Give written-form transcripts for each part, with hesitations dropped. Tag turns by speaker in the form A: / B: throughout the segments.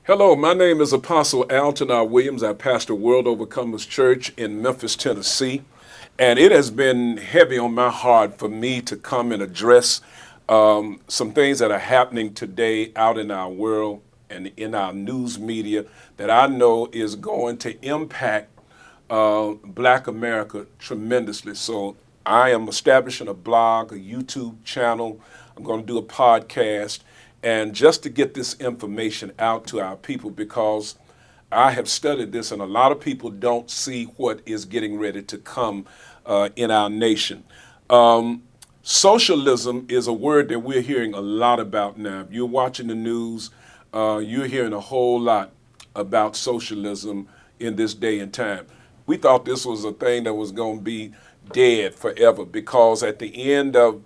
A: Hello, my name is Apostle Alton R. Williams. I pastor World Overcomers Church in Memphis, Tennessee. And it has been heavy on my heart for me to come and address some things that are happening today out in our world and in our news media that I know is going to impact Black America tremendously. So I am establishing a blog, a YouTube channel. I'm going to do a podcast, and just to get this information out to our people because I have studied this, and a lot of people don't see what is getting ready to come in our nation. Socialism is a word that we're hearing a lot about now. If you're watching the news, you're hearing a whole lot about socialism in this day and time. We thought this was a thing that was going to be dead forever because at the end of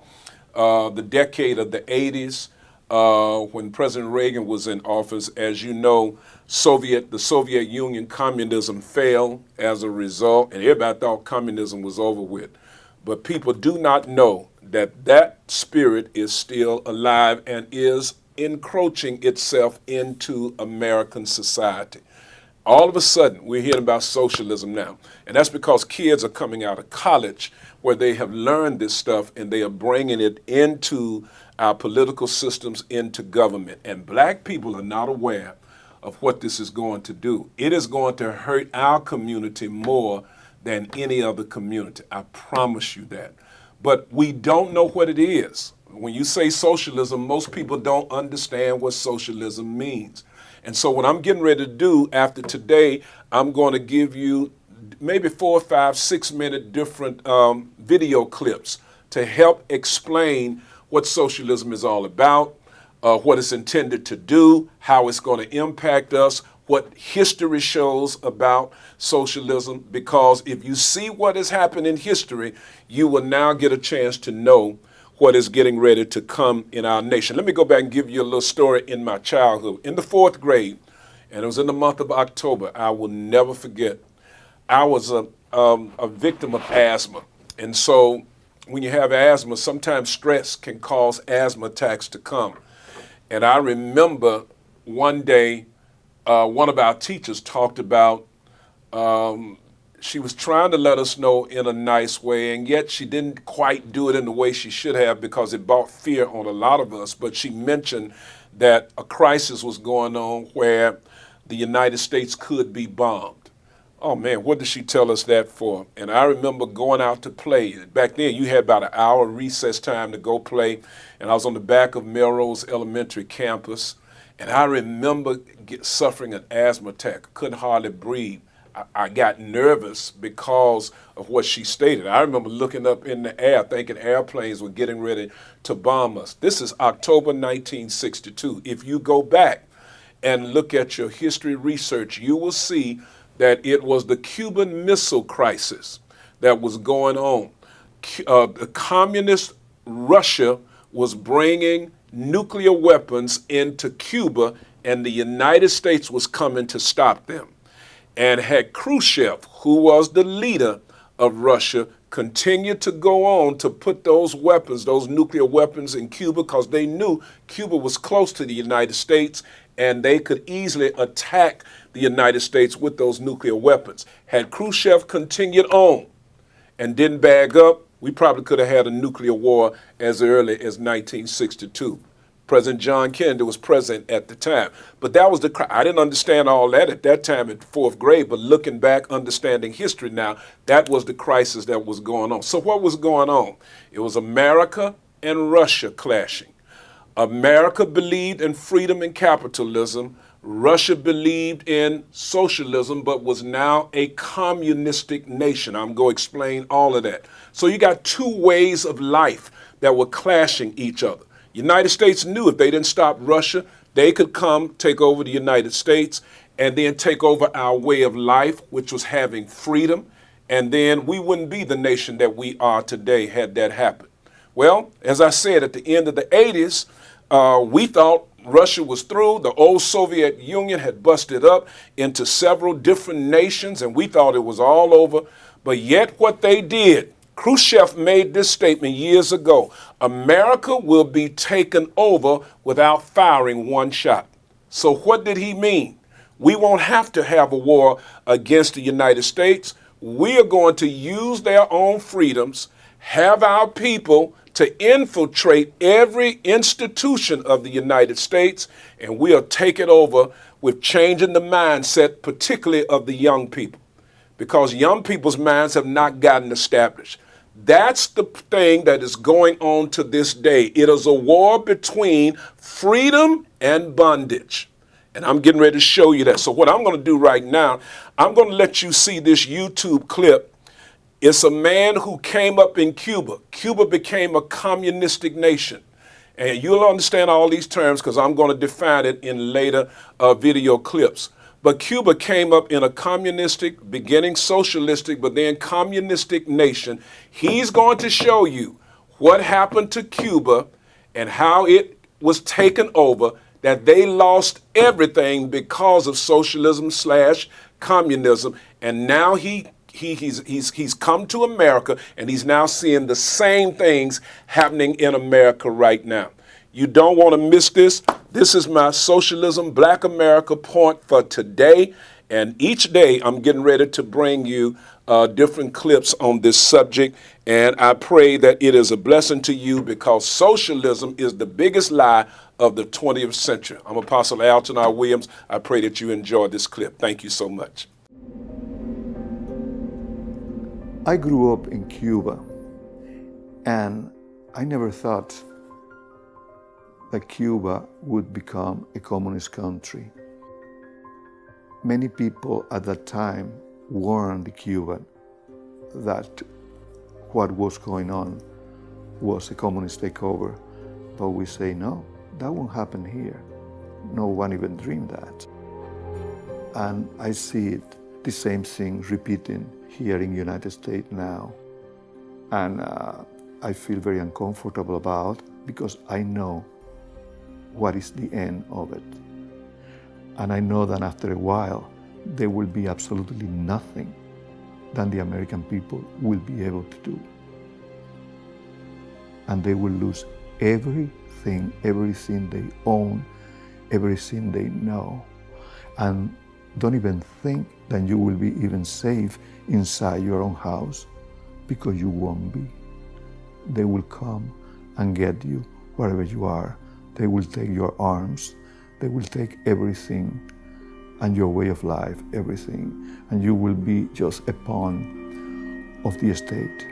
A: the decade of the 80s, when President Reagan was in office, as you know, the Soviet Union, communism fell as a result, and everybody thought communism was over with. But people do not know that that spirit is still alive and is encroaching itself into American society. All of a sudden, we're hearing about socialism now. And that's because kids are coming out of college where they have learned this stuff and they are bringing it into our political systems, into government. And black people are not aware of what this is going to do. It is going to hurt our community more than any other community. I promise you that. But we don't know what it is. When you say socialism, most people don't understand what socialism means. And so what I'm getting ready to do after today, I'm going to give you maybe 4, 5, 6 minute different video clips to help explain what socialism is all about, what it's intended to do, how it's going to impact us, what history shows about socialism, because if you see what has happened in history, you will now get a chance to know what is getting ready to come in our nation. Let me go back and give you a little story in my childhood. In the 4th grade, and it was in the month of October, I will never forget, I was a victim of asthma. And so when you have asthma, sometimes stress can cause asthma attacks to come. And I remember one day, one of our teachers talked about she was trying to let us know in a nice way, and yet she didn't quite do it in the way she should have because it brought fear on a lot of us. But she mentioned that a crisis was going on where the United States could be bombed. Oh man, what did she tell us that for? And I remember going out to play. Back then, you had about an hour recess time to go play, and I was on the back of Melrose Elementary campus, and I remember suffering an asthma attack. I couldn't hardly breathe. I got nervous because of what she stated. I remember looking up in the air thinking airplanes were getting ready to bomb us. This is October 1962. If you go back and look at your history research, you will see that it was the Cuban Missile Crisis that was going on. The communist Russia was bringing nuclear weapons into Cuba, and the United States was coming to stop them. And had Khrushchev, who was the leader of Russia, continued to go on to put those weapons, those nuclear weapons in Cuba, because they knew Cuba was close to the United States and they could easily attack the United States with those nuclear weapons. Had Khrushchev continued on and didn't bag up, we probably could have had a nuclear war as early as 1962. President John Kennedy was president at the time. But that was I didn't understand all that at that time in 4th grade, but looking back, understanding history now, that was the crisis that was going on. So what was going on? It was America and Russia clashing. America believed in freedom and capitalism. Russia believed in socialism, but was now a communistic nation. I'm going to explain all of that. So you got two ways of life that were clashing each other. United States knew if they didn't stop Russia, they could come take over the United States and then take over our way of life, which was having freedom. And then we wouldn't be the nation that we are today had that happened. Well, as I said, at the end of the 80s, we thought Russia was through. The old Soviet Union had busted up into several different nations, and we thought it was all over. But yet what they did, Khrushchev made this statement years ago: America will be taken over without firing one shot. So what did he mean? We won't have to have a war against the United States. We are going to use their own freedoms, have our people to infiltrate every institution of the United States, and we'll take it over with changing the mindset, particularly of the young people, because young people's minds have not gotten established. That's the thing that is going on to this day. It is a war between freedom and bondage. And I'm getting ready to show you that. So what I'm going to do right now, I'm going to let you see this YouTube clip. It's a man who came up in Cuba. Cuba became a communistic nation. And you'll understand all these terms because I'm going to define it in later video clips. But Cuba came up in a communistic, beginning socialistic, but then communistic nation. He's going to show you what happened to Cuba and how it was taken over, that they lost everything because of socialism / communism. And now he's come to America, and he's now seeing the same things happening in America right now. You don't want to miss this. This is my Socialism Black America point for today. And each day I'm getting ready to bring you different clips on this subject. And I pray that it is a blessing to you, because socialism is the biggest lie of the 20th century. I'm Apostle Alton R. Williams. I pray that you enjoy this clip. Thank you so much.
B: I grew up in Cuba, and I never thought that Cuba would become a communist country. Many people at that time warned the Cuban that what was going on was a communist takeover. But we say, no, that won't happen here. No one even dreamed that. And I see it, the same thing repeating here in the United States now. And I feel very uncomfortable about, because I know what is the end of it. And I know that after a while, there will be absolutely nothing that the American people will be able to do. And they will lose everything they own, everything they know. And don't even think that you will be even safe inside your own house, because you won't be. They will come and get you wherever you are. They will take your arms, they will take everything, and your way of life, everything, and you will be just a pawn of the state.